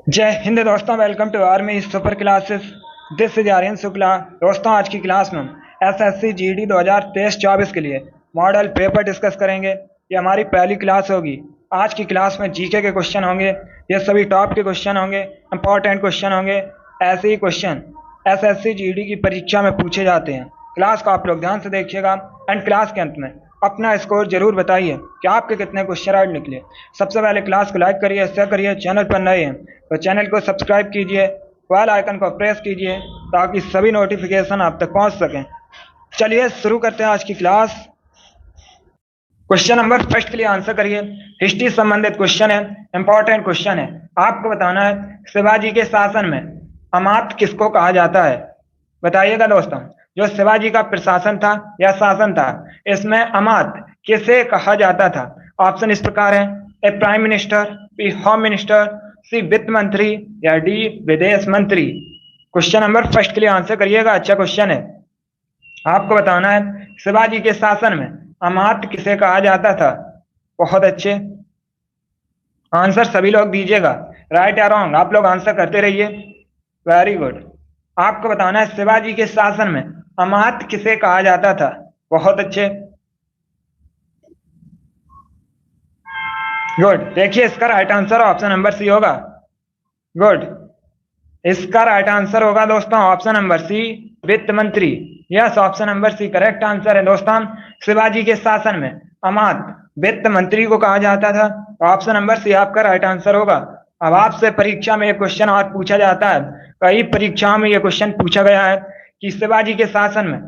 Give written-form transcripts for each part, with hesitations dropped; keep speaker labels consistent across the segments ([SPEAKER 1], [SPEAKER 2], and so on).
[SPEAKER 1] जय हिंद दोस्तों, welcome to army super classes. This is Aryan Shukla. दोस्तों, आज की क्लास में हम एसएससी जीडी 2023-24 के लिए मॉडल पेपर डिस्कस करेंगे। ये हमारी पहली क्लास होगी। आज की क्लास में जीके के क्वेश्चन होंगे। ये सभी टॉप के क्वेश्चन होंगे, इंपॉर्टेंट क्वेश्चन होंगे। ऐसे ही क्वेश्चन एसएससी जीडी की परीक्षा में पूछे जाते हैं। क्लास को आप लोग ध्यान से देखिएगा एंड क्लास के अंत में अपना स्कोर जरूर बताइए कि आपके कितने क्वेश्चन राइट निकले। सबसे पहले क्लास को लाइक करिए, शेयर करिए। चैनल पर नए हैं तो चैनल को सब्सक्राइब कीजिए, बेल आइकन को प्रेस कीजिए ताकि सभी नोटिफिकेशन आप तक पहुंच सकें। चलिए शुरू करते हैं आज की क्लास। क्वेश्चन नंबर फर्स्ट के लिए आंसर करिए। हिस्ट्री संबंधित क्वेश्चन है, इंपॉर्टेंट क्वेश्चन है। आपको बताना है शिवाजी के शासन में अमात्य किसको कहा जाता है। बताइएगा दोस्तों, जो शिवाजी का प्रशासन था या शासन था, इसमें अमात्य किसे कहा जाता था। ऑप्शन इस प्रकार है: A prime minister, B home minister, C वित्त मंत्री या डी विदेश मंत्री। क्वेश्चन नंबर फर्स्ट के लिए आंसर करिएगा, अच्छा क्वेश्चन है। आपको बताना है शिवाजी के शासन में अमात्य किसे कहा जाता था। बहुत अच्छे आंसर सभी लोग दीजिएगा, राइट या रॉन्ग आप लोग आंसर करते रहिए। Very good. आपको बताना है शिवाजी के शासन में अमात्य किसे कहा जाता था। बहुत अच्छे, गुड। देखिए इसका right answer option number C होगा। गुड, इसका राइट आंसर होगा दोस्तों ऑप्शन नंबर सी, वित्त मंत्री। Yes, option number C correct answer है दोस्तों। शिवाजी के शासन में अमात्य वित्त मंत्री को कहा जाता था। ऑप्शन नंबर सी आपका राइट आंसर होगा। अब आपसे परीक्षा में एक क्वेश्चन और पूछा जाता है, कई परीक्षाओं में यह क्वेश्चन पूछा गया है कि शिवाजी के शासन में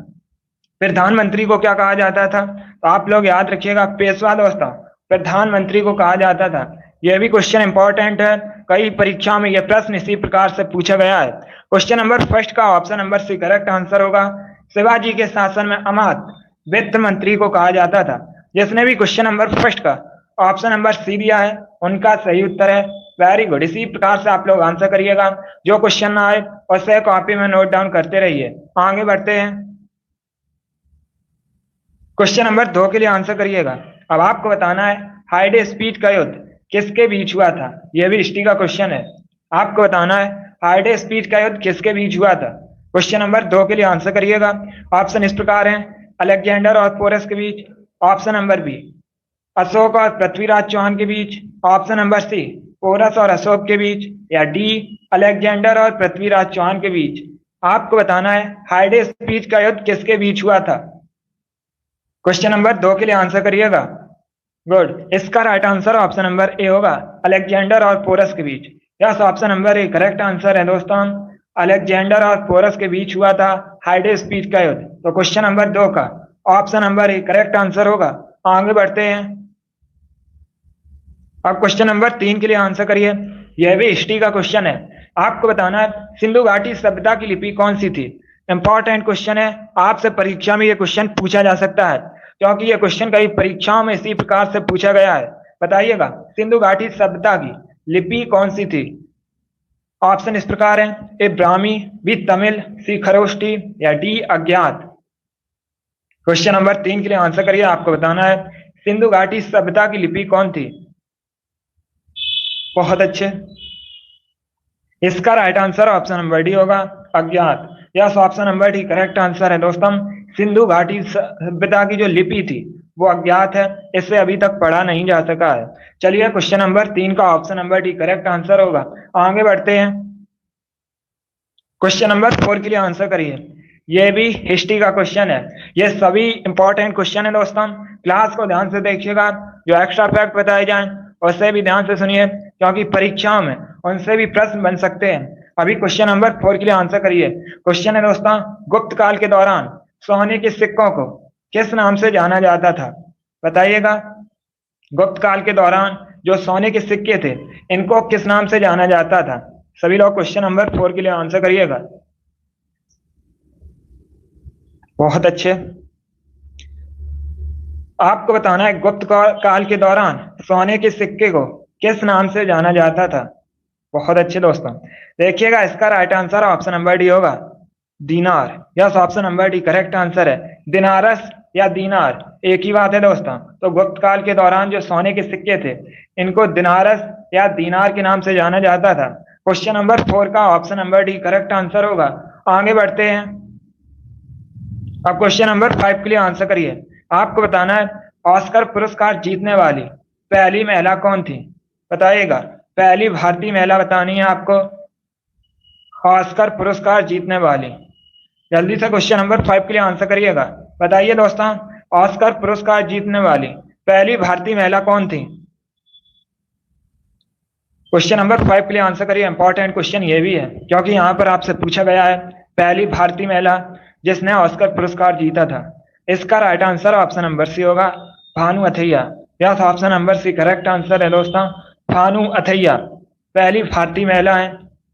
[SPEAKER 1] प्रधानमंत्री को क्या कहा जाता था। तो आप लोग याद रखिएगा, पेशवा दोस्तों प्रधानमंत्री को कहा जाता था। यह भी क्वेश्चन इंपॉर्टेंट है, कई परीक्षाओं में यह प्रश्न इसी प्रकार से पूछा गया है। क्वेश्चन नंबर फर्स्ट का option number C correct answer होगा। शिवाजी के शासन में अमात्य वित्त मंत्री को कहा जाता था। जिसने भी क्वेश्चन नंबर फर्स्ट का ऑप्शन नंबर सी दिया है उनका सही उत्तर है। Very good. इसी प्रकार से आप लोग आंसर करिएगा। जो क्वेश्चन ना आए उसे कॉपी में नोट डाउन करते रहिए। आगे बढ़ते हैं, क्वेश्चन नंबर 2 के लिए आंसर करिएगा। अब आपको बताना है हाइडे स्पीड का युद्ध किसके बीच हुआ था। यह भी हिस्ट्री का क्वेश्चन है। आपको बताना है हाइडे स्पीड का युद्ध किसके बीच हुआ था। क्वेश्चन नंबर 2 के लिए आंसर करिएगा। ऑप्शन इस प्रकार है: अलेक्जेंडर और पोरस के बीच, ऑप्शन नंबर बी अशोक और पृथ्वीराज चौहान के बीच, ऑप्शन नंबर सी पोरस और अशोक के बीच, या डी अलेक्जेंडर और पृथ्वीराज चौहान के बीच। आपको बताना है हाइडे स्पीड का युद्ध किसके बीच हुआ था। क्वेश्चन नंबर 2 के लिए आंसर करिएगा। गुड, इसका right answer option number A होगा, अलेक्जेंडर और पोरस के बीच। Yes, option number A correct answer है दोस्तों। अलेक्जेंडर और पोरस के बीच हुआ था हाइडे स्पीड का युद्ध। तो क्वेश्चन नंबर 2 का option number A correct answer होगा। आगे बढ़ते हैं, अब क्वेश्चन नंबर 3 के लिए आंसर करिए। यह भी हिस्ट्री का क्वेश्चन है। आपको बताना है सिंधु घाटी सभ्यता की लिपि कौन सी थी। इंपॉर्टेंट क्वेश्चन है, आपसे परीक्षा में यह क्वेश्चन पूछा जा सकता है क्योंकि यह क्वेश्चन कई परीक्षाओं में इसी प्रकार से पूछा गया है। बताइएगा सिंधु घाटी सभ्यता की लिपि कौन सी थी। ऑप्शन इस प्रकार है: ए ब्राह्मी, बी तमिल, सी खरोष्ठी या डी अज्ञात। क्वेश्चन नंबर 3 के लिए आंसर करिए। आपको बताना है सिंधु घाटी सभ्यता की लिपि कौन थी। बहुत अच्छे, इसका right answer option number D होगा, अज्ञात। Yes, option number D correct answer है दोस्तों। सिंधु घाटी सभ्यता की जो लिपि थी वो अज्ञात है, इसे अभी तक पढ़ा नहीं जा सका है। चलिए क्वेश्चन नंबर 3 का option number D correct answer होगा। आगे बढ़ते हैं, क्वेश्चन नंबर 4 के लिए आंसर करिए। यह भी हिस्ट्री का क्वेश्चन है। ये सभी इंपॉर्टेंट क्वेश्चन है दोस्तों। क्लास को ध्यान से देखिएगा, जो एक्स्ट्रा फैक्ट बताए जाएं उसे भी ध्यान से सुनिए क्योंकि परीक्षाओं में उनसे भी प्रश्न बन सकते हैं। अभी क्वेश्चन नंबर 4 के लिए आंसर करिए। क्वेश्चन है दोस्तों, गुप्त काल के दौरान सोने के सिक्कों को किस नाम से जाना जाता था। बताइएगा, गुप्त काल के दौरान जो सोने के सिक्के थे इनको किस नाम से जाना जाता था। सभी लोग क्वेश्चन नंबर 4 के लिए आंसर करिएगा। बहुत अच्छे, आपको बताना है गुप्त काल के दौरान सोने के सिक्के को किस नाम से जाना जाता था। बहुत अच्छे दोस्तों, देखिएगा इसका right answer option number D होगा, दीनार। Yes, option number D correct answer है। दिनारस या दीनार एक ही बात है दोस्तों। तो गुप्त काल के दौरान जो सोने के सिक्के थे इनको दिनारस या दीनार के नाम से जाना जाता था। क्वेश्चन नंबर 4 का option number D correct answer होगा। आगे बढ़ते हैं। अब क्वेश्चन नंबर 5 के लिए आंसर करिए। आपको बताना है ऑस्कर पुरस्कार जीतने वाली पहली महिला कौन थी, बताइएगा। पहली भारतीय महिला बतानी है आपको ऑस्कर पुरस्कार जीतने वाली। जल्दी से क्वेश्चन नंबर 5 के लिए आंसर करिएगा। बताइए दोस्तों, ऑस्कर पुरस्कार जीतने वाली पहली भारतीय महिला कौन थी। क्वेश्चन नंबर 5 के लिए आंसर करिए। इंपॉर्टेंट क्वेश्चन ये भी है क्योंकि यहाँ पर आपसे पूछा गया है पहली भारतीय महिला जिसने ऑस्कर पुरस्कार जीता था। इसका right answer option number C होगा, Bhanu Athaiya. Yes, option number C correct answer है दोस्तों, भानु अथैया पहली भारतीय महिला है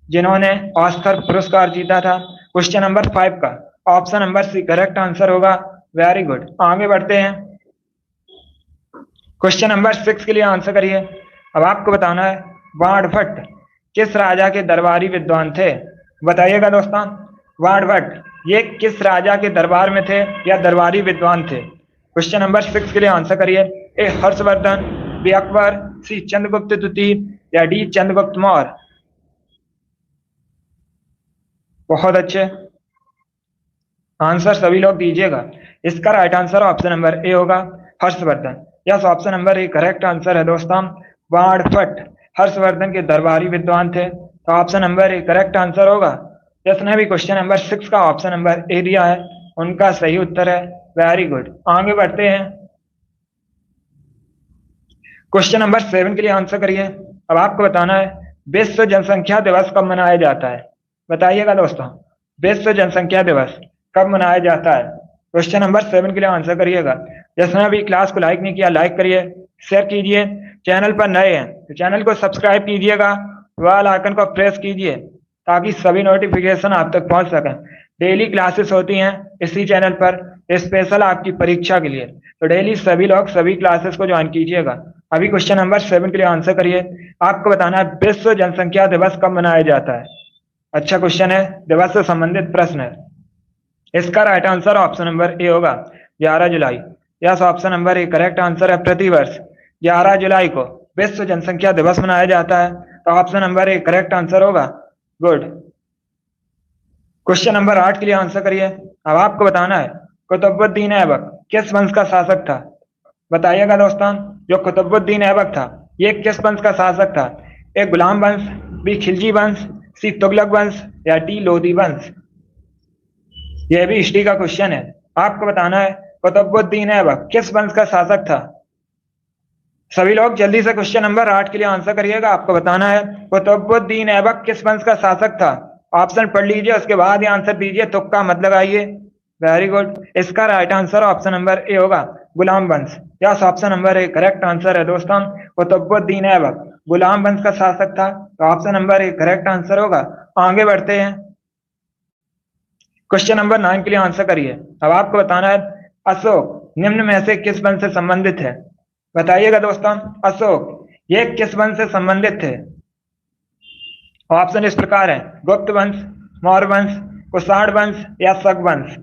[SPEAKER 1] जिन्होंने ऑस्कर पुरस्कार जीता था। क्वेश्चन नंबर 5 का option number C correct answer होगा। वेरी गुड, आगे बढ़ते हैं। क्वेश्चन नंबर 6 के लिए आंसर करिए। अब आपको बताना है बाणभट्ट किस राजा के दरबारी विद्वान थे, बताइएगा दोस्तों। बाणभट्ट ये किस राजा के दरबार में थे या दरबारी विद्वान थे। क्वेश्चन नंबर 6 के लिए आंसर करिए। ए हर्षवर्धन, बी अकबर, सी चंद्रगुप्त द्वितीय या डी चंद्रगुप्त मौर्य। बहुत अच्छे आंसर सभी लोग दीजिएगा। इसका right answer option number A होगा, Harshvardhan. Yes, option number A correct answer है दोस्तों, बाणभट्ट हर्षवर्धन के दरबारी विद्वान थे, तो option number A correct answer होगा। जिसने भी क्वेश्चन नंबर 6 का ऑप्शन नंबर ए दिया है उनका सही उत्तर है। वेरी गुड, आगे बढ़ते हैं। क्वेश्चन नंबर 7 के लिए आंसर करिए। अब आपको बताना है विश्व जनसंख्या दिवस कब मनाया जाता है, बताइएगा दोस्तों। विश्व जनसंख्या दिवस कब मनाया जाता है। क्वेश्चन नंबर 7 के लिए आंसर करिएगा। जिसने भी क्लास को लाइक नहीं किया लाइक करिए, शेयर कीजिए। चैनल पर नए हैं तो चैनल को सब्सक्राइब कीजिएगा, बेल आइकन को प्रेस कीजिए ताकि सभी नोटिफिकेशन आप तक पहुंच सकें। डेली क्लासेस होती हैं इसी चैनल पर स्पेशल आपकी परीक्षा के लिए, तो डेली सभी लोग सभी क्लासेस को ज्वाइन कीजिएगा। अभी क्वेश्चन नंबर 7 के लिए आंसर करिए। आपको बताना है विश्व जनसंख्या दिवस कब मनाया जाता है। अच्छा क्वेश्चन है, दिवस से संबंधित प्रश्न है। इसका right answer option number A होगा, 11 जुलाई। Yes, option number A correct answer है। प्रतिवर्ष 11 जुलाई को विश्व जनसंख्या दिवस मनाया जाता है, तो option number A correct answer होगा। गुड, क्वेश्चन नंबर 8 के लिए आंसर करिए। अब आपको बताना है कुतुबुद्दीन ऐबक किस वंश का शासक था, बताइएगा दोस्तों। जो कुतुबुद्दीन ऐबक था ये किस वंश का शासक था। ए गुलाम वंश, बी खिलजी वंश, सी तुगलक वंश या डी लोधी वंश। यह भी हिस्ट्री का क्वेश्चन है। आपको बताना है कुतुबुद्दीन ऐबक किस वंश का शासक था। सभी लोग जल्दी से क्वेश्चन नंबर 8 के लिए आंसर करिएगा। आपको बताना है कुतुबुद्दीन ऐबक किस वंश का शासक था। ऑप्शन पढ़ लीजिए, उसके बाद ही आंसर दीजिए, तुक्का मत लगाइए। वेरी गुड, इसका right answer option number A होगा, गुलाम वंश। Yes, option number A correct answer है दोस्तों, कुतुबुद्दीन ऐबक गुलाम वंश का शासक था, तो option number A correct answer होगा। आगे बढ़ते हैं। क्वेश्चन नंबर 9 के लिए आंसर करिए। अब आपको बताना है अशोक निम्न में से किस वंश से संबंधित है, बताइएगा दोस्तों। अशोक ये किस वंश से संबंधित थे। ऑप्शन इस प्रकार है, गुप्त वंश, मौर्य वंश, कुषाण वंश या शक वंश।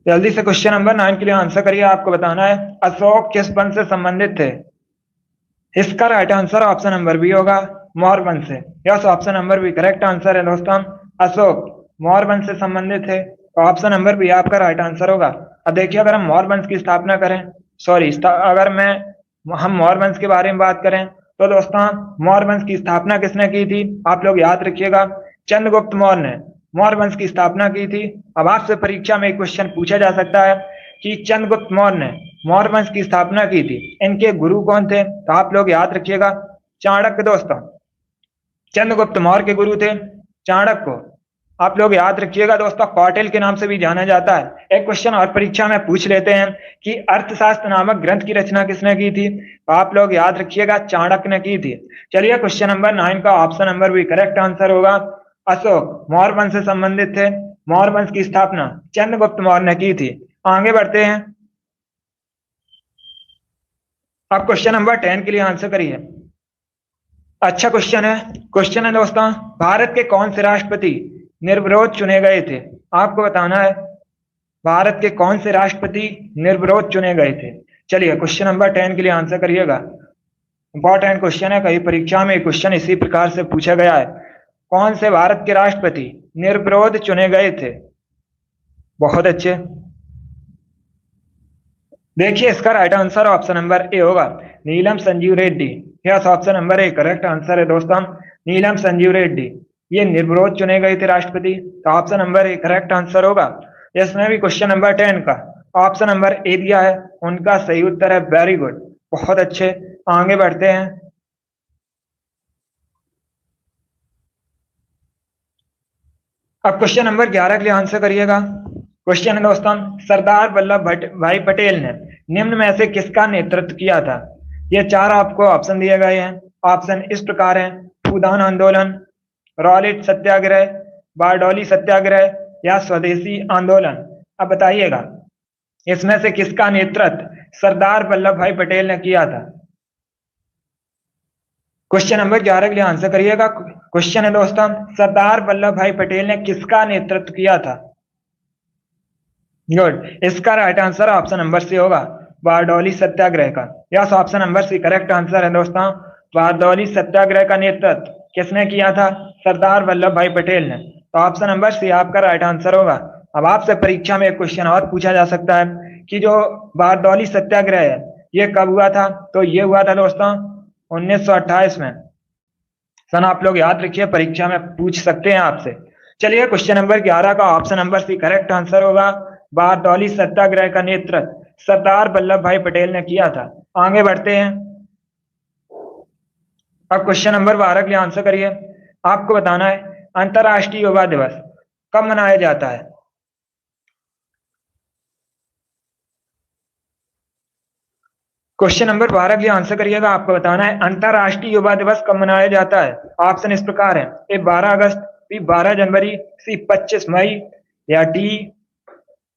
[SPEAKER 1] जल्दी से क्वेश्चन नंबर 9 के लिए आंसर करिए। आपको बताना है अशोक किस वंश से संबंधित थे। इसका right answer option number B होगा, मौर्य वंश से। Yes, option number B correct answer है दोस्तों, अशोक मौर्य वंश से संबंधित है, तो ऑप्शन नंबर बी आपका राइट आंसर होगा। अब देखिए, अगर हम मौर्य वंश की स्थापना करें, अगर हम मौर्य वंश के बारे में बात करें तो दोस्तों मौर्य वंश की स्थापना किसने की थी। आप लोग याद रखिएगा, चंद्रगुप्त मौर्य ने मौर्य वंश की स्थापना की थी। अब आपसे परीक्षा में एक क्वेश्चन पूछा जा सकता है कि चंद्रगुप्त मौर्य ने मौर्य वंश की स्थापना की थी, इनके गुरु कौन थे। तो आप लोग याद रखिएगा, चाणक्य। दोस्तों चंद्रगुप्त मौर्य के गुरु थे चाणक्य को आप लोग याद रखिएगा दोस्तों, कौटिल्य के नाम से भी जाना जाता है। एक क्वेश्चन और परीक्षा में पूछ लेते हैं कि अर्थशास्त्र नामक ग्रंथ की रचना किसने की थी। तो आप लोग याद रखिएगा, चाणक्य ने की थी। चलिए, क्वेश्चन नंबर 9 का ऑप्शन नंबर भी करेक्ट आंसर होगा, अशोक मौर्य वंश से संबंधित थे। मौर्य वंश की स्थापना चंद्रगुप्त मौर्य ने की थी। आगे बढ़ते हैं। अब क्वेश्चन नंबर 10 के लिए आंसर करिए। अच्छा क्वेश्चन है दोस्तों, भारत के कौन से राष्ट्रपति निर्विरोध चुने गए थे। आपको बताना है भारत के कौन से राष्ट्रपति निर्विरोध चुने गए थे। चलिए, क्वेश्चन नंबर 10 के लिए आंसर करिएगा। इंपॉर्टेंट क्वेश्चन है, कई परीक्षा में क्वेश्चन इसी प्रकार से पूछा गया है। कौन से भारत के राष्ट्रपति निर्विरोध चुने गए थे? बहुत अच्छे। देखिए इसका right answer option number A होगा, Neelam Sanjiva Reddy. Yes, option number A correct answer है दोस्तों, नीलम संजीव रेड्डी ये निर्विरोध चुने गए थे राष्ट्रपति, तो option number A correct answer होगा। इसमें भी क्वेश्चन नंबर 10 का ऑप्शन नंबर ए दिया है, उनका सही उत्तर है। वेरी गुड, बहुत अच्छे। आगे बढ़ते हैं। अब क्वेश्चन नंबर 11 के लिए आंसर करिएगा। क्वेश्चन है दोस्तों, सरदार वल्लभ भाई पटेल ने निम्न में से किसका नेतृत्व किया था? ये चार आपको ऑप्शन दिए गए हैं। ऑप्शन इस प्रकार हैं, फूदान आंदोलन, रॉलेट सत्याग्रह, बारडोली सत्याग्रह या स्वदेशी आंदोलन। अब बताइएगा इसमें से किसका नेतृत्व सरदार वल्लभ भाई पटेल ने किया था? क्वेश्चन नंबर 11 के लिए आंसर करिएगा। क्वेश्चन है दोस्तों, सरदार वल्लभ भाई पटेल ने किसका नेतृत्व किया था? गुड, इसका right answer option number C होगा, बारडोली सत्याग्रह का। Yes, option number C correct answer है दोस्तों, बारडोली सत्याग्रह का नेतृत्व किसने किया था? सरदार वल्लभ भाई पटेल ने। तो ऑप्शन नंबर सी आपका राइट आंसर होगा। अब आपसे परीक्षा में एक क्वेश्चन और पूछा जा सकता है कि जो बारडोली सत्याग्रह है ये कब हुआ था? तो ये हुआ था दोस्तों 1928 में। सन आप लोग याद रखिए, परीक्षा में पूछ सकते हैं आपसे। चलिए क्वेश्चन नंबर 11 का option number C correct answer होगा, बारडोली सत्याग्रह का नेतृत्व सरदार वल्लभ भाई पटेल ने किया था। आगे बढ़ते हैं। अब क्वेश्चन नंबर 12 के लिए आंसर करिए। आपको बताना है अंतरराष्ट्रीय युवा दिवस कब मनाया जाता है? क्वेश्चन नंबर 12 के लिए आंसर करिएगा। आपको बताना है अंतरराष्ट्रीय युवा दिवस कब मनाया जाता है। ऑप्शन इस प्रकार है, ए 12 अगस्त, बी 12 जनवरी, सी 25 मई या डी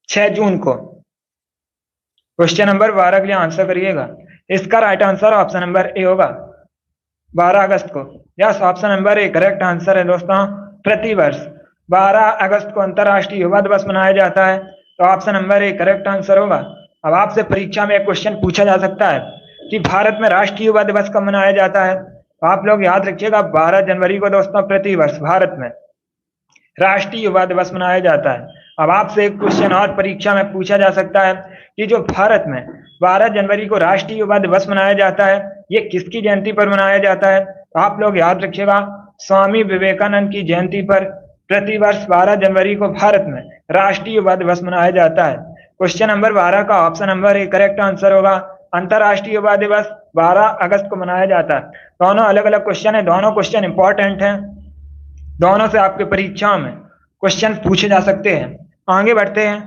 [SPEAKER 1] 6 जून को। क्वेश्चन नंबर 12 के लिए आंसर करिएगा। इसका right answer option number A होगा, 12 अगस्त को। Yes, option number A correct answer है दोस्तों। प्रतिवर्ष 12 अगस्त को अंतरराष्ट्रीय युवा दिवस मनाया जाता है, तो option number A correct answer होगा। अब आपसे परीक्षा में एक क्वेश्चन पूछा जा सकता है कि भारत में राष्ट्रीय युवा दिवस कब मनाया जाता है? तो आप लोग याद रखिएगा 12 जनवरी को दोस्तों प्रतिवर्ष भारत में राष्ट्रीय युवा दिवस मनाया जाता है। अब आपसे एक क्वेश्चन और परीक्षा में पूछा जा सकता है कि जो भारत में 12 जनवरी को राष्ट्रीय युवा दिवस मनाया जाता है ये किसकी जयंती पर मनाया जाता है? तो आप लोग याद रखिएगा स्वामी विवेकानंद की जयंती पर प्रतिवर्ष 12 जनवरी को भारत में राष्ट्रीय युवा दिवस मनाया जाता है। क्वेश्चन नंबर 12 का option number A correct answer होगा, अंतरराष्ट्रीय युवा दिवस 12 अगस्त को मनाया जाता है। दोनों अलग अलग क्वेश्चन है, दोनों क्वेश्चन इंपॉर्टेंट हैं, दोनों से आपके परीक्षाओं में क्वेश्चन पूछे जा सकते हैं। आगे बढ़ते हैं।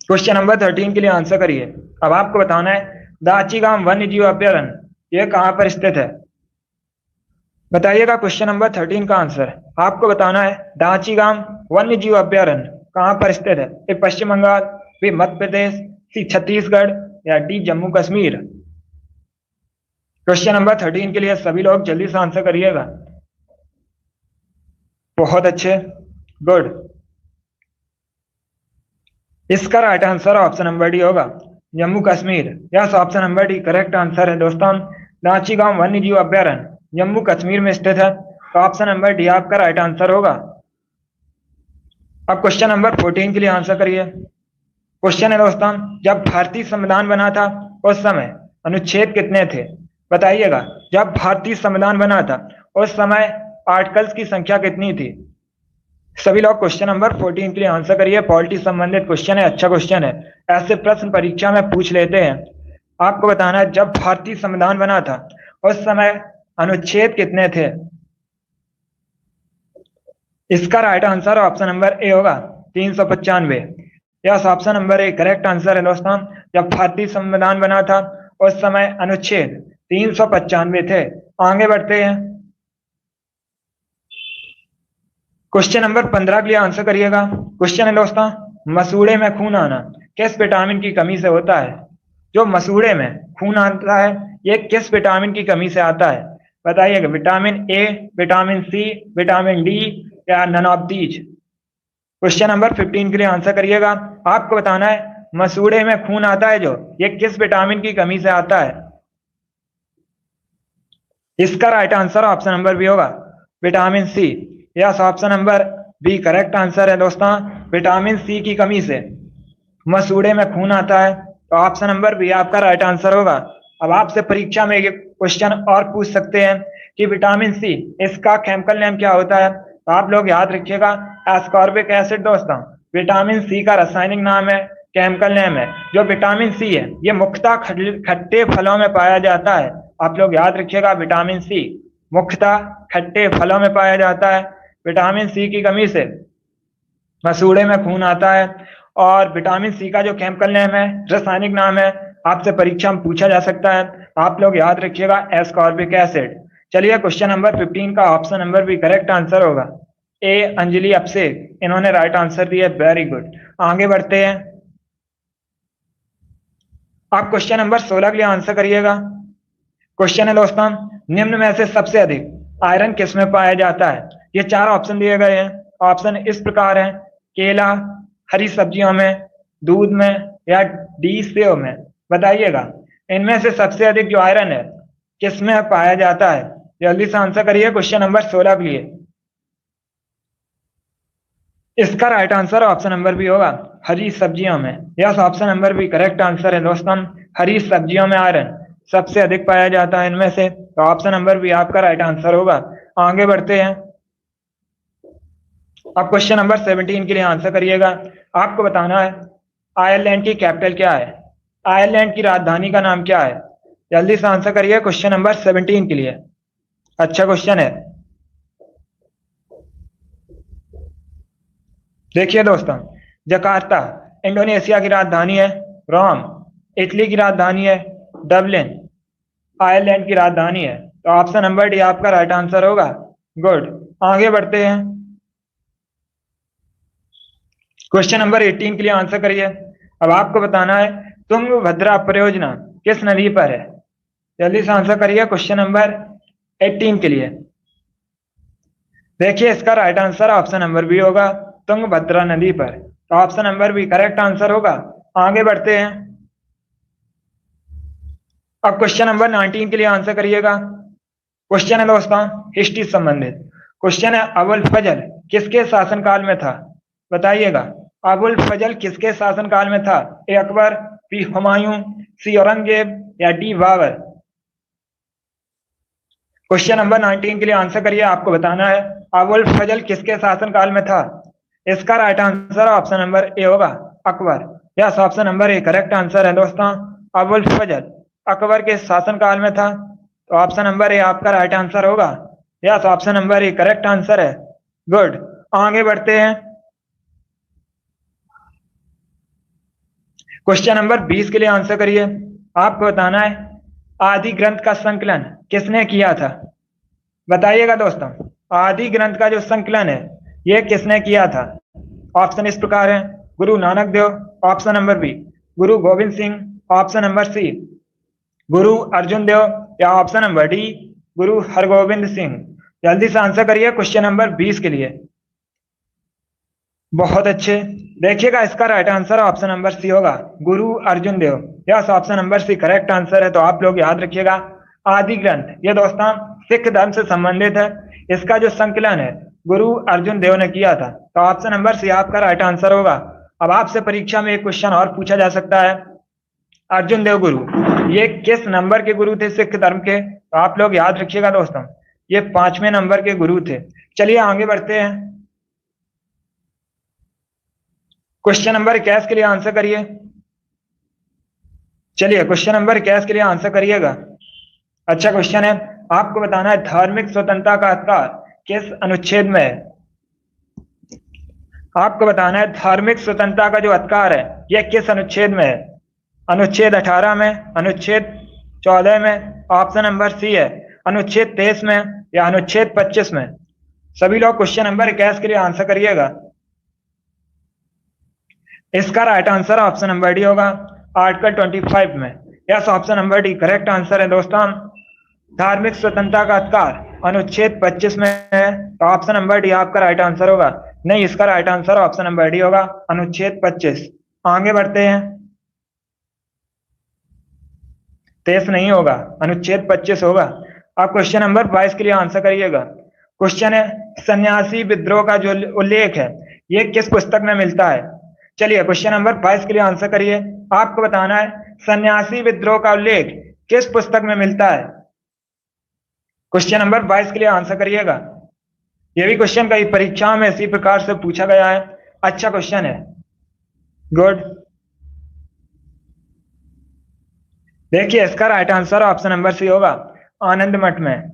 [SPEAKER 1] क्वेश्चन नंबर 13 के लिए आंसर करिए। अब आपको बताना है दाचीगाम वन्य जीव अभ्यारण्य ये कहां पर स्थित है? बताइएगा क्वेश्चन नंबर 13 का आंसर। आपको बताना है दाचीगाम वन्य जीव अभ्यारण्य कहां पर स्थित है? ए पश्चिम बंगाल, बी मध्य प्रदेश, सी छत्तीसगढ़ या D Jammu Kashmir. Question number 13 के लिए सभी लोग जल्दी से आंसर करिएगा। बहुत अच्छे, गुड। इसका right answer option number D होगा, Jammu Kashmir. Yes, option number D correct answer है दोस्तों, दाचीगाम वन्य जीव अभ्यारण्य जम्मू कश्मीर में स्थित है, तो ऑप्शन नंबर डी आपका राइट आंसर होगा। अब क्वेश्चन नंबर 14 के लिए आंसर करिए। क्वेश्चन है दोस्तों, जब भारतीय संविधान बना था उस समय अनुच्छेद कितने थे? बताइएगा, जब भारतीय संविधान बना था उस समय आर्टिकल्स की संख्या कितनी थी? सभी लोग क्वेश्चन नंबर 14 के लिए आंसर करिए। पॉलिटी संबंधित क्वेश्चन है, अच्छा क्वेश्चन है, ऐसे प्रश्न परीक्षा में पूछ लेते हैं। आपको बताना है जब भारतीय संविधान बना था उस समय अनुच्छेद कितने थे? इसका right answer option number A होगा, 395। Yes, option number A correct answer है दोस्तों, जब भारतीय संविधान बना था उस समय अनुच्छेद 395 थे। आगे बढ़ते हैं। क्वेश्चन नंबर 15 के लिए आंसर करिएगा। क्वेश्चन है दोस्तों, मसूड़े में खून आना किस विटामिन की कमी से होता है? जो मसूड़े में खून आता है ये किस विटामिन की कमी से आता है? बताइएगा, vitamin A, vitamin C, vitamin D या none of these. Question number 15 के लिए आंसर करिएगा। आपको बताना है मसूड़े में खून आता है जो ये किस विटामिन की कमी से आता है? इसका right answer option number B होगा vitamin C. Yes, option number B correct answer है दोस्तों। विटामिन सी की कमी से मसूड़े में खून आता है, तो ऑप्शन नंबर बी आपका राइट आंसर होगा। अब आपसे परीक्षा में ये क्वेश्चन और पूछ सकते हैं कि विटामिन सी इसका केमिकल नेम क्या होता है, तो आप लोग याद रखिएगा एस्कॉर्बिक एसिड दोस्तों विटामिन सी का रासायनिक नाम है, केमिकल नेम है। जो विटामिन सी है ये मुख्यतः खट्टे फलों में पाया जाता है। आप लोग याद रखिएगा विटामिन सी मुख्यतः खट्टे फलों में पाया जाता है। विटामिन सी की कमी से मसूड़े में खून आता है। और विटामिन सी का जो केमिकल नेम है, रासायनिक नाम है, आपसे परीक्षा में पूछा जा सकता है, आप लोग याद रखिएगा एस्कॉर्बिक एसिड। चलिए क्वेश्चन नंबर 15 का ऑप्शन नंबर भी करेक्ट आंसर होगा ए अंजलि अभिषेक, इन्होंने राइट आंसर दिया। वेरी गुड, आगे बढ़ते हैं। आप क्वेश्चन नंबर 16 के लिए आंसर करिएगा। क्वेश्चन है दोस्तों, निम्न में से सबसे अधिक आयरन किस में पाया जाता है। ये चार ऑप्शन दिए गए हैं। ऑप्शन इस प्रकार है, केला, हरी सब्जियों में, दूध में, या डी सेव में। बताइएगा इनमें से सबसे अधिक जो आयरन है किस में पाया जाता है। जल्दी से आंसर करिए क्वेश्चन नंबर 16 के लिए। इसका right answer option number B होगा हरी सब्जियों में। Yes, option number B correct answer है दोस्तों। हरी सब्जियों में आयरन सबसे अधिक पाया जाता है इनमें से, तो ऑप्शन नंबर बी आपका राइट आंसर होगा। आगे बढ़ते हैं। अब क्वेश्चन नंबर 17 के लिए आंसर करिएगा। आपको बताना है आयरलैंड की कैपिटल क्या है, आयरलैंड की राजधानी का नाम क्या है। जल्दी से आंसर करिए क्वेश्चन नंबर 17 के लिए। अच्छा क्वेश्चन है। देखिए दोस्तों, जकार्ता इंडोनेशिया की राजधानी है, रोम इटली की राजधानी है, डबलिन आयरलैंड की राजधानी है, तो ऑप्शन नंबर डी आपका राइट आंसर होगा। गुड, आगे बढ़ते हैं। क्वेश्चन नंबर 18 के लिए आंसर करिए। अब आपको बताना है तुंगभद्रा परियोजना किस नदी पर है। जल्दी से आंसर करिए क्वेश्चन नंबर 18 के लिए। देखिए इसका right answer option number B होगा तुंगभद्रा नदी पर, तो option number B correct answer होगा। आगे बढ़ते हैं। अब क्वेश्चन नंबर 19 के लिए आंसर करिएगा। क्वेश्चन है दोस्तों हिस्ट्री संबंधित। क्वेश्चन है अबुल फजल किसके शासनकाल में था। बताइएगा अबुल फजल किसके शासनकाल में था। ए अकबर, बी हुमायूं, सी औरंगजेब, या डी बाबर। क्वेश्चन नंबर 19 के लिए आंसर करिए। आपको बताना है अबुल फजल किसके शासनकाल में था। इसका right answer option number A होगा Akbar. Yes, option number A correct answer है दोस्तों। अबुल फजल अकबर के शासनकाल में था, तो ऑप्शन नंबर ए आपका राइट आंसर होगा। Yes, option number A correct answer है। गुड, आगे बढ़ते हैं। क्वेश्चन नंबर 20 के लिए आंसर करिए। आपको बताना है आदि ग्रंथ का संकलन किसने किया था। बताइएगा दोस्तों आदि ग्रंथ का जो संकलन है ये किसने किया था। ऑप्शन इस प्रकार है, Guru Nanak Dev, option number B Guru Gobind Singh, option number C Guru Arjun देव, या ऑप्शन नंबर डी गुरु हरगोविंद सिंह। जल्दी से आंसर करिए क्वेश्चन नंबर 20 के लिए। बहुत अच्छे, देखिएगा इसका right answer option number C होगा Guru Arjun Dev. Yes, option number C correct answer है। तो आप लोग याद रखिएगा आदि ग्रंथ ये दोस्तों सिख धर्म से संबंधित है। इसका जो संकलन है गुरु अर्जुन देव ने किया था, तो ऑप्शन नंबर सी आपका राइट आंसर होगा। अब आपसे परीक्षा में एक क्वेश्चन और पूछा जा सकता है, अर्जुन देव गुरु ये किस नंबर के गुरु थे सिख धर्म के। तो आप लोग याद रखिएगा दोस्तों ये 5वें नंबर के गुरु थे। चलिए आगे बढ़ते हैं। क्वेश्चन नंबर 21 के लिए आंसर करिए। चलिए क्वेश्चन नंबर 21 के लिए आंसर करिएगा। अच्छा क्वेश्चन है, आपको बताना है धार्मिक स्वतंत्रता का अधिकार किस अनुच्छेद में है। आपको बताना है धार्मिक स्वतंत्रता का जो अधिकार है यह किस अनुच्छेद में है। अनुच्छेद 18 में, अनुच्छेद 14 में, ऑप्शन नंबर सी है अनुच्छेद 23 में, या अनुच्छेद 25 में। सभी लोग क्वेश्चन नंबर 21 के लिए आंसर करिएगा। इसका right answer option number D होगा आर्टिकल 25 में। Yes, option number D correct answer है दोस्तों। धार्मिक स्वतंत्रता का अधिकार अनुच्छेद 25 में है, तो ऑप्शन नंबर डी आपका राइट आंसर होगा। नहीं, इसका right answer option number D होगा अनुच्छेद 25। आगे बढ़ते हैं। 23 नहीं होगा, अनुच्छेद 25 होगा। आप क्वेश्चन नंबर 22 के लिए आंसर करिएगा। क्वेश्चन है सन्यासी विद्रोह का जो उल्लेख है ये किस पुस्तक में मिलता है। चलिए क्वेश्चन नंबर 22 के लिए आंसर करिए। आपको बताना है सन्यासी विद्रोह का उल्लेख किस पुस्तक में मिलता है। क्वेश्चन नंबर 22 के लिए आंसर करिएगा। यह भी क्वेश्चन कई परीक्षाओं में इसी प्रकार से पूछा गया है। अच्छा क्वेश्चन है, गुड। देखिए इसका right answer option number C होगा, आनंद मठ में।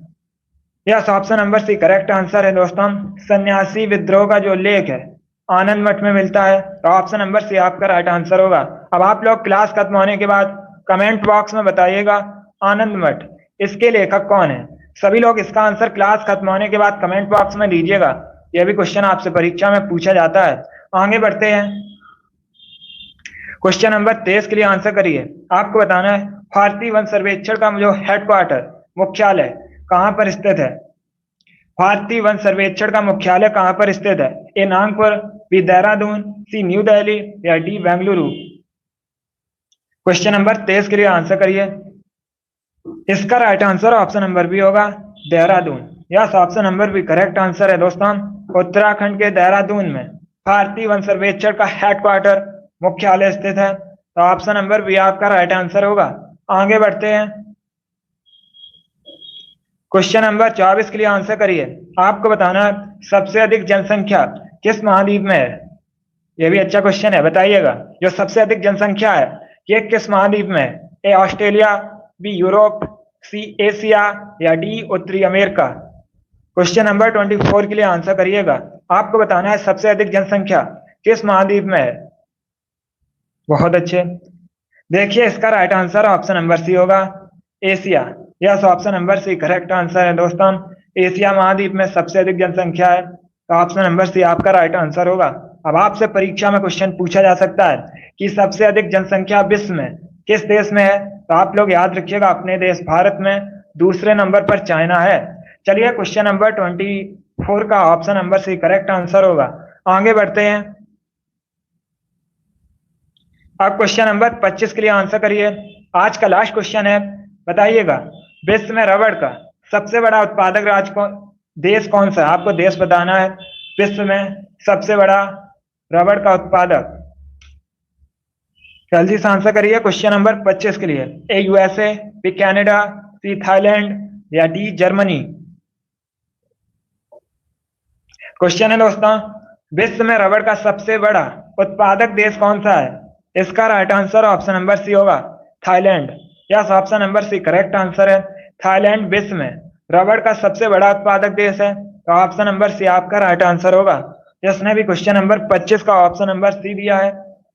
[SPEAKER 1] Yes, option number C correct answer है दोस्तों। सन्यासी विद्रोह का जो उल्लेख है आनंद मठ में मिलता है, तो ऑप्शन नंबर सी आपका राइट आंसर होगा। अब आप लोग क्लास खत्म होने के बाद कमेंट बॉक्स में बताइएगा आनंद मठ इसके लेखक कौन है। सभी लोग इसका आंसर क्लास खत्म होने के बाद कमेंट बॉक्स में दीजिएगा। यह भी क्वेश्चन आपसे परीक्षा में पूछा जाता है। आगे बढ़ते हैं, क्वेश्चन नंबर 23 के लिए आंसर करिए। आपको बताना है भारतीय वन सर्वेक्षण का जो हेडक्वार्टर मुख्यालय कहां पर स्थित है। भारतीय वन सर्वेक्षण का मुख्यालय कहां पर स्थित है। ए नागपुर, बी देहरादून, सी न्यू दिल्ली या डी बेंगलुरु। क्वेश्चन नंबर 23 के लिए आंसर करिए। इसका right answer option number B होगा, Dehradun. Yes, option number B correct answer है दोस्तों। उत्तराखंड के देहरादून में भारतीय वन सर्वेक्षण का हेडक्वार्टर मुख्यालय स्थित है, तो ऑप्शन नंबर बी आपका राइट आंसर होगा। आगे बढ़ते हैं, क्वेश्चन नंबर 24 के लिए आंसर करिए। आपको बताना है सबसे अधिक जनसंख्या किस महाद्वीप में है। यह भी अच्छा क्वेश्चन है, बताइएगा जो सबसे अधिक जनसंख्या है ये किस महाद्वीप में है। A Australia, B Europe, C Asia या डी उत्तरी अमेरिका। क्वेश्चन नंबर 24 के लिए आंसर करिएगा। आपको बताना है सबसे अधिक जनसंख्या किस महाद्वीप में है। बहुत अच्छे, देखिए इसका right answer option number C होगा, Asia. Yes, option number C correct answer है दोस्तों। एशिया महाद्वीप में सबसे अधिक जनसंख्या है, तो ऑप्शन नंबर सी आपका राइट आंसर होगा। अब आपसे परीक्षा में क्वेश्चन पूछा जा सकता है कि सबसे अधिक जनसंख्या विश्व में किस देश में है, तो आप लोग याद रखिएगा अपने देश भारत में। दूसरे नंबर पर चाइना है। चलिए क्वेश्चन नंबर 24 का option number C correct answer होगा। आगे बढ़ते हैं, अब क्वेश्चन नंबर 25 के लिए आंसर करिए। आज का लास्ट क्वेश्चन है, बताइएगा विश्व में रबड़ का सबसे बड़ा उत्पादक देश कौन सा है। आपको देश बताना है विश्व में सबसे बड़ा रबड़ का उत्पादक। जल्दी से आंसर करिए क्वेश्चन नंबर 25 के लिए। A USA, B Canada, C Thailand या डी जर्मनी। क्वेश्चन है दोस्तों विश्व में रबड़ का सबसे बड़ा उत्पादक देश कौन सा है। इसका right answer option number C होगा, Thailand. Yes, option number C correct answer है। थाईलैंड विश्व में रबड़ का सबसे बड़ा उत्पादक देश है, तो ऑप्शन नंबर सी आपका राइट आंसर होगा। जिसने भी क्वेश्चन नंबर 25 का ऑप्शन नंबर सी दिया है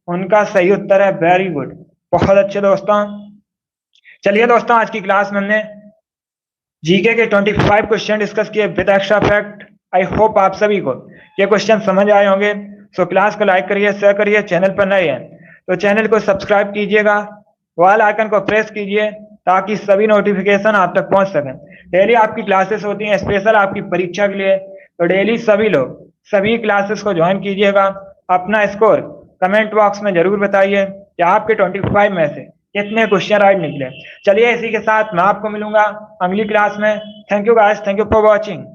[SPEAKER 1] उनका सही उत्तर है वेरी गुड, बहुत अच्छे दोस्तों। चलिए दोस्तों आज की क्लास में हमने जीके के 25 क्वेश्चन डिस्कस किए with extra fact. I hope आप सभी को ये क्वेश्चन समझ आए होंगे। सो क्लास को लाइक करिए, शेयर करिए। चैनल पर नए हैं तो चैनल को सब्सक्राइब कीजिएगा, वाल आइकन को प्रेस कीजिए ताकि सभी नोटिफिकेशन आप तक पहुंच सकें। डेली आपकी क्लासेस होती हैं स्पेशल आपकी परीक्षा के लिए, तो डेली सभी लोग सभी क्लासेस को ज्वाइन कीजिएगा। अपना स्कोर कमेंट बॉक्स में जरूर बताइए कि आपके 25 में से कितने क्वेश्चन राइट निकले। चलिए इसी के साथ मैं आपको मिलूंगा अगली क्लास में। Thank you guys, thank you for watching.